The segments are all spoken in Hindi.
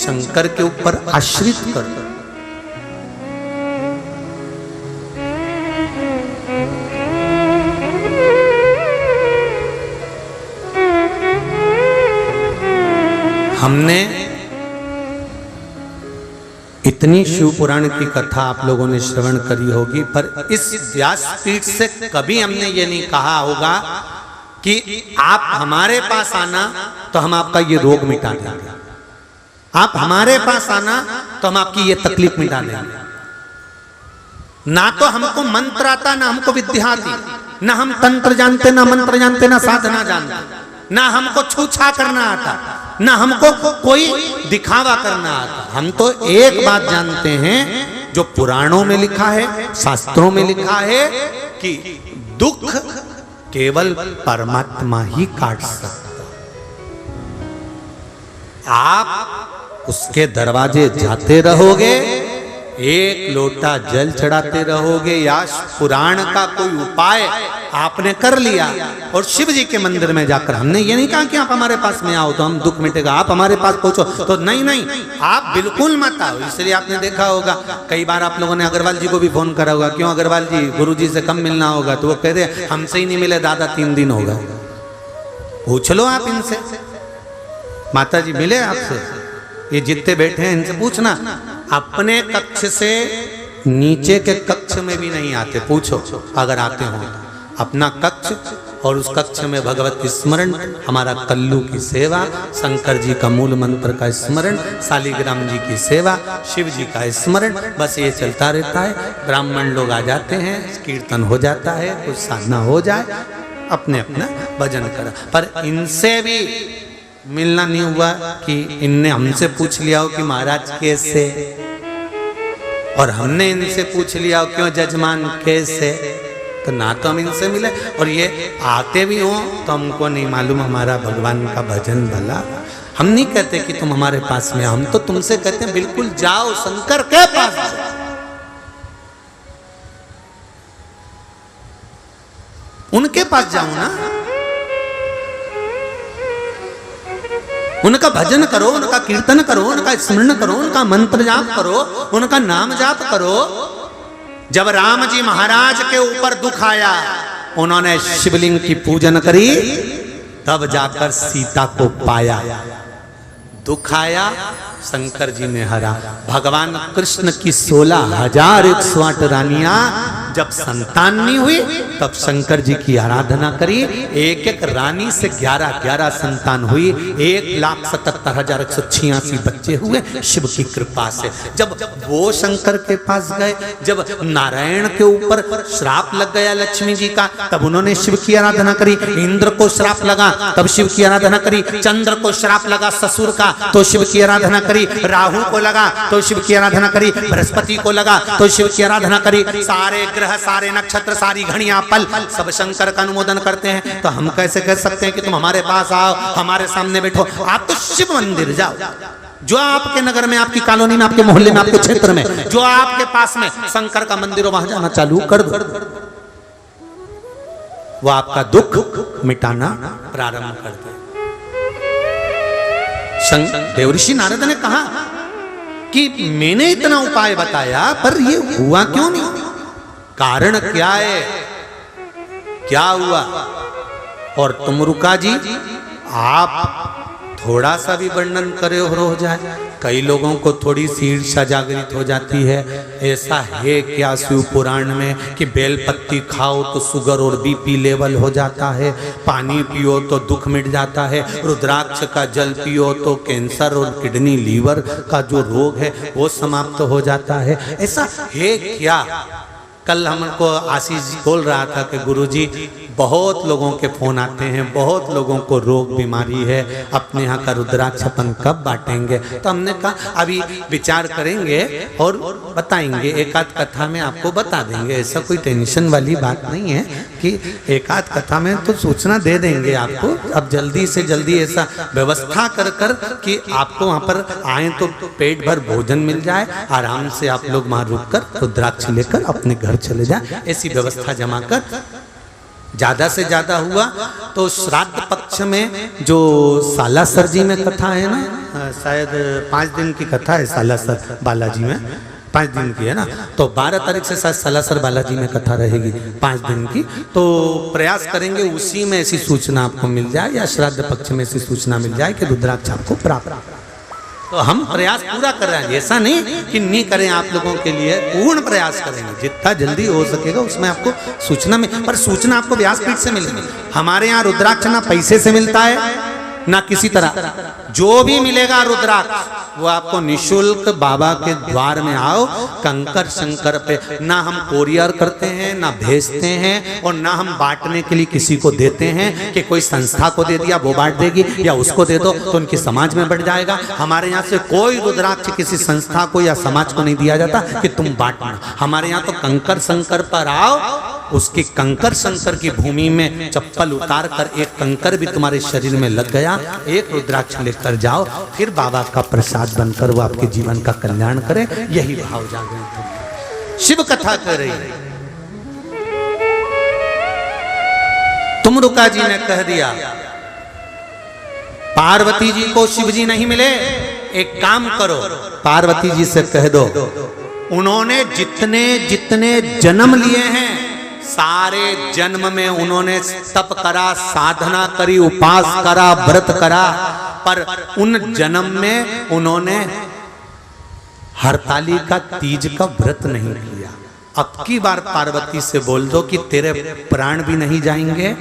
शंकर के ऊपर आश्रित कर। हमने इतनी शिव पुराण की कथा आप लोगों ने श्रवण करी होगी, पर इस व्यासपीठ से कभी हमने ये नहीं कहा होगा कि आप हमारे पास आना तो हम आपका ये रोग मिटा देंगे, आप हमारे पास आना तो हम आपकी ये तकलीफ मिटा देंगे। ना तो हमको मंत्र आता, ना हमको विद्या आती, ना हम तंत्र जानते, ना मंत्र जानते, ना साधना जानते, ना हमको छूछा करना आता, ना हमको कोई दिखावा करना आता। हम तो एक बात जानते हैं जो पुराणों में लिखा है, शास्त्रों में लिखा है कि दुख केवल परमात्मा ही काट सकता। आप उसके दरवाजे जाते रहोगे, एक लोटा जल चढ़ाते रहोगे, या पुराण का कोई उपाय आपने कर लिया और शिव जी के मंदिर में जाकर, हमने ये नहीं कहा कि आप हमारे पास में आओ तो हम दुख मिटेगा, आप हमारे पास पहुंचो तो नहीं, आप बिल्कुल मत आओ। इसलिए आपने देखा होगा कई बार आप लोगों ने अग्रवाल जी को भी फोन करा होगा, क्यों अग्रवाल जी गुरु जी से कम मिलना होगा, तो वो कह रहे हमसे ही नहीं मिले दादा 3 दिन होगा। पूछ लो आप इनसे, माता जी मिले आपसे, ये जितने बैठे हैं इनसे पूछना, अपने कक्ष से नीचे के कक्ष में भी नहीं आते, पूछो अगर आते हो। अपना कक्ष और उस कक्ष में भगवत स्मरण, हमारा कल्लू की सेवा, शंकर जी का मूल मंत्र का स्मरण, शालिग्राम जी की सेवा, शिव जी का स्मरण, बस ये चलता रहता है। ब्राह्मण लोग आ जाते हैं, कीर्तन हो जाता है, कुछ साधना हो जाए, अपने अपना भजन करा। पर इनसे भी मिलना नहीं हुआ कि इनने हमसे पूछ लिया हो कि महाराज कैसे, और हमने इनसे पूछ लिया हो क्यों जजमान कैसे, तो ना तो हम इनसे मिले, और ये आते भी हो तो हमको नहीं मालूम हमारा भगवान का भजन भला। हम नहीं कहते कि तुम हमारे पास में, हम तो तुमसे कहते हैं बिल्कुल जाओ शंकर के पास जाओ। उनके पास जाओ ना, उनका भजन करो, उनका कीर्तन करो, उनका स्मरण करो, उनका मंत्र जाप करो, उनका नाम जाप करो। जब राम जी महाराज के ऊपर दुख आया, उन्होंने शिवलिंग की पूजन करी, तब जाकर सीता को पाया। दुख आया, शंकर जी ने हरा। भगवान कृष्ण की 16,108 रानियां जब संतान नहीं हुई, तब शंकर जी की आराधना करी। एक एक रानी से 11 संतान हुई, 1,77,186 बच्चे हुए शिव की कृपा से। जब वो शंकर के पास गए, जब नारायण के ऊपर श्राप लग गया लक्ष्मी जी का, तब उन्होंने शिव की आराधना करी। इंद्र को श्राप लगा, तब शिव की आराधना करी। चंद्र को श्राप लगा ससुर का, तो शिव की आराधना करी। राहु को लगा तो शिव की आराधना करी। बृहस्पति को लगा तो शिव की आराधना करी। सारे ग्रह, सारे नक्षत्र, सारी घड़ियां, पल सब शंकर का अनुमोदन करते हैं। तो हम कैसे कह सकते हैं कि तुम हमारे पास आओ, हमारे सामने बैठो? आप तो शिव मंदिर जाओ, जो आपके नगर में, आपकी कॉलोनी में, आपके मोहल्ले में, आपके क्षेत्र में, जो आपके पास में शंकर का मंदिर हो, वहां जाना चालू कर दो। वो आपका दुख मिटाना प्रारंभ कर दे। देवऋषि नारद ने कहा कि मैंने इतना उपाय बताया, पर ये हुआ क्यों नहीं? कारण क्या है, क्या हुआ? और तुम रुका जी, आप थोड़ा सा भी वर्णन करे और हो जाए। कई लोगों को थोड़ी सी ईर्ष्या जागृत हो जाती है। ऐसा है क्या शिव पुराण में कि बेलपत्ती खाओ तो शुगर और बीपी लेवल हो जाता है, पानी पियो तो दुख मिट जाता है, रुद्राक्ष का जल पियो तो कैंसर और किडनी लीवर का जो रोग है वो समाप्त हो जाता है? ऐसा है क्या? कल हमको आशीष जी बोल रहा था कि गुरुजी बहुत लोगों के फोन आते हैं, बहुत लोगों को रोग बीमारी है, अपने यहाँ का रुद्राक्ष अपन कब बांटेंगे? तो हमने कहा अभी विचार करेंगे और बताएंगे, एक आध कथा में आपको बता देंगे। ऐसा कोई टेंशन वाली बात नहीं है कि एक आध कथा में तो सूचना दे देंगे आपको। अब जल्दी से जल्दी ऐसा व्यवस्था कर कर कि आपको वहाँ पर आए तो पेट भर भोजन मिल जाए, आराम से आप लोग वहाँ रुक कर रुद्राक्ष लेकर अपने घर चले जाए। ऐसी व्यवस्था जमा कर ज्यादा से ज्यादा हुआ तो श्राद्ध पक्ष में जो सालासर जी में कथा है ना, शायद 5 दिन की कथा है सालासर बालाजी में, 5 दिन की है ना, तो 12 तारीख से शायद सालासर बालाजी में कथा रहेगी 5 दिन की। तो प्रयास करेंगे उसी में ऐसी सूचना आपको मिल जाए, या श्राद्ध पक्ष में ऐसी सूचना मिल जाए कि रुद्राक्ष आपको प्राप्त। तो हम प्रयास पूरा कर रहे हैं, ऐसा नहीं कि नहीं करें, आप लोगों के लिए पूर्ण प्रयास करेंगे, जितना जल्दी हो सकेगा उसमें आपको सूचना में, पर सूचना आपको व्यासपीठ से मिलेगी। हमारे यहाँ रुद्राक्ष ना पैसे से मिलता है ना किसी तरह, जो भी मिलेगा रुद्राक्ष वो आपको निशुल्क बाबा के द्वार में आओ, कंकर शंकर पे, ना हम कोरियर करते हैं ना भेजते हैं, और ना हम बांटने के लिए किसी को देते हैं कि कोई संस्था को दे दिया वो बांट देगी, या उसको दे दो तो उनकी समाज में बढ़ जाएगा। हमारे यहाँ से कोई रुद्राक्ष किसी संस्था को या समाज को नहीं दिया जाता कि तुम बांटना। हमारे यहाँ तो कंकर शंकर पर आओ, उसकी कंकर शंकर की भूमि में चप्पल उतार कर एक कंकर भी तुम्हारे शरीर में लग गया, एक रुद्राक्ष लेकर जाओ, फिर बाबा का प्रसाद बनकर वो आपके जीवन का कल्याण करे। यही भाव जागृत शिव कथा कर रही है। तुमरुका जी ने कह दिया पार्वती जी को शिव जी नहीं मिले, एक काम करो, पार्वती जी से कह दो उन्होंने जितने जितने जन्म लिए हैं सारे जन्म में उन्होंने तप करा, साधना करी, उपास करा, व्रत करा, पर उन जन्म में उन्होंने हरताली का तीज का व्रत नहीं किया। अब की बार पार्वती से बोल दो कि तेरे प्राण भी नहीं जाएंगे,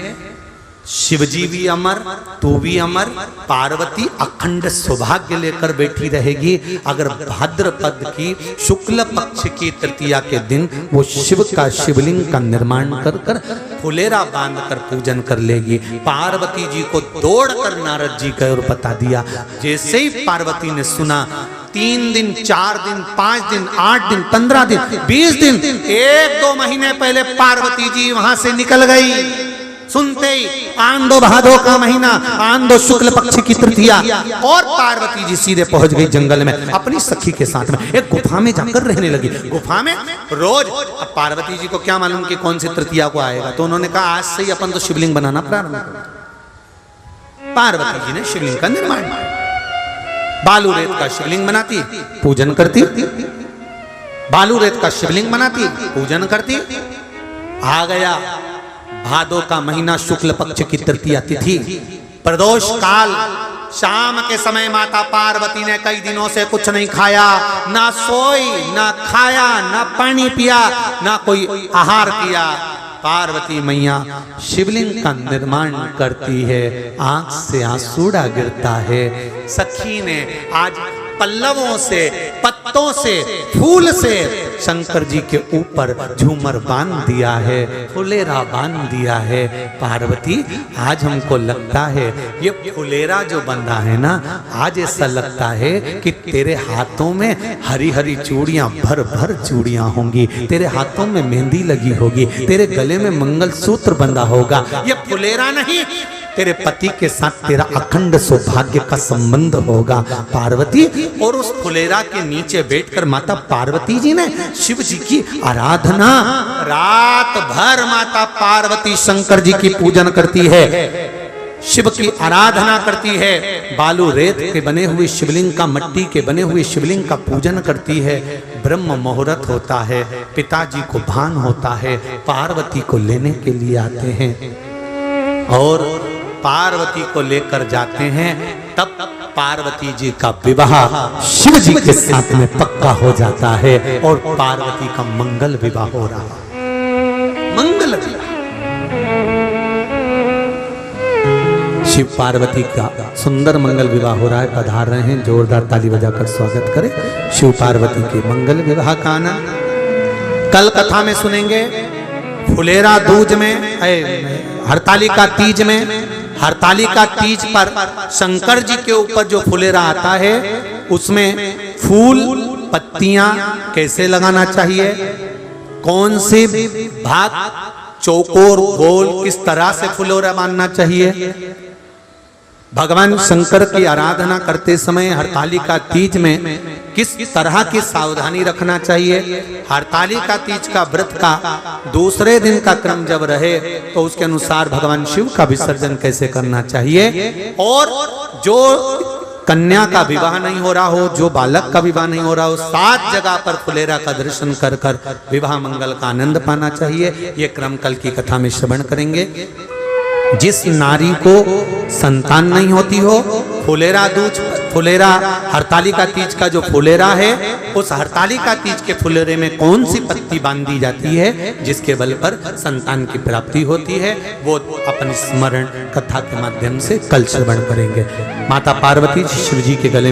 शिवजी भी अमर, तू भी अमर, पार्वती अखंड सौभाग्य लेकर बैठी रहेगी। अगर भाद्रपद की शुक्ल पक्ष की तृतीया के दिन वो शिव का शिवलिंग का निर्माण कर कर फुलेरा बांध कर पूजन कर लेगी। पार्वती जी को दौड़कर नारद जी का और बता दिया। जैसे ही पार्वती ने सुना, 3 दिन 4 दिन 5 दिन 8 दिन 15 दिन 20 दिन 1-2 महीने पहले पार्वती जी वहां से निकल गई। सुनते ही आंदो भादो का महीना, आंदो शुक्ल पक्ष की तृतीया, और पार्वती जी सीधे पहुंच गई जंगल में अपनी सखी के साथ में, एक गुफा में जाकर रहने लगी। गुफा में रोज, अब पार्वती जी को क्या मालूम कि कौन सी तृतीया को आएगा, तो उन्होंने कहा आज से ही अपन तो शिवलिंग बनाना प्रारंभ करो। पार्वती जी ने शिवलिंग का निर्माण किया। बालू रेत का शिवलिंग बनाती, पूजन करती, बालू रेत का शिवलिंग बनाती, पूजन करती। आ गया भादो का महीना, शुक्ल पक्ष की तृतीया तिथि, प्रदोष काल, शाम के समय माता पार्वती ने कई दिनों से कुछ नहीं खाया, ना सोई, ना खाया, ना पानी पिया, ना कोई आहार किया। पार्वती मैया शिवलिंग का निर्माण करती है, आंख से आंसुड़ा गिरता है। सखी ने आज पल्लवों से, पत्तों से, फूल से शंकर जी के ऊपर झूमर बांध दिया है, फुलेरा बांध दिया है। पार्वती आज हमको लगता है ये फुलेरा जो बंधा है ना, आज ऐसा लगता है कि तेरे हाथों में हरी हरी चूड़ियां, भर भर चूड़ियां होंगी, तेरे हाथों में मेहंदी लगी होगी, तेरे गले में मंगलसूत्र बंधा होगा। ये फुलेरा नहीं, तेरे पति के साथ तेरा अखंड सौभाग्य का संबंध होगा पार्वती। और उस फुलेरा के नीचे बैठकर माता पार्वती जी ने शिव जी की आराधना, रात भर माता पार्वती शंकर जी की पूजन करती है, शिव की आराधना करती है। बालू रेत के बने हुए शिवलिंग का, मट्टी के बने हुए शिवलिंग का पूजन करती है। ब्रह्म मुहूर्त होता है, पिताजी को भान होता है, पार्वती को लेने के लिए आते हैं और पार्वती को लेकर जाते हैं। तब पार्वती जी का विवाह शिव जी के साथ में पक्का हो जाता है और पार्वती का मंगल विवाह हो रहा है। मंगल विवाह, शिव पार्वती का सुंदर मंगल विवाह हो रहा है। पधार रहे हैं, जोरदार ताली बजाकर स्वागत करें शिव पार्वती के मंगल विवाह का आनंद कल कथा में सुनेंगे। फुलेरा दूज में, हरताली का तीज में, हरताली का तीज पर शंकर जी के ऊपर जो फुलेरा आता है उसमें फूल पत्तियां कैसे लगाना चाहिए, कौन से भाग चौकोर गोल किस तरह से फुलेरा बांधना चाहिए, भगवान शंकर की आराधना करते समय हरतालिका तीज में किस तरह की सावधानी रखना चाहिए, हरतालिका तीज का व्रत का दूसरे दिन का क्रम जब रहे तो उसके अनुसार भगवान शिव का विसर्जन कैसे करना चाहिए, और जो कन्या का विवाह नहीं हो रहा हो, जो बालक का विवाह नहीं हो रहा हो, 7 जगह पर फुलेरा का दर्शन कर कर विवाह मंगल का आनंद पाना चाहिए। ये क्रम कल की कथा में श्रवण करेंगे। जिस नारी को संतान नहीं होती हो, फुलेरा हरतालिका तीज का जो फुलेरा है, उस हरतालिका तीज के फुलेरे में कौन सी पत्ती बांधी जाती है जिसके बल पर संतान की प्राप्ति होती है, वो अपन स्मरण कथा के माध्यम से कल श्रवण करेंगे। माता पार्वती शिव जी के गले में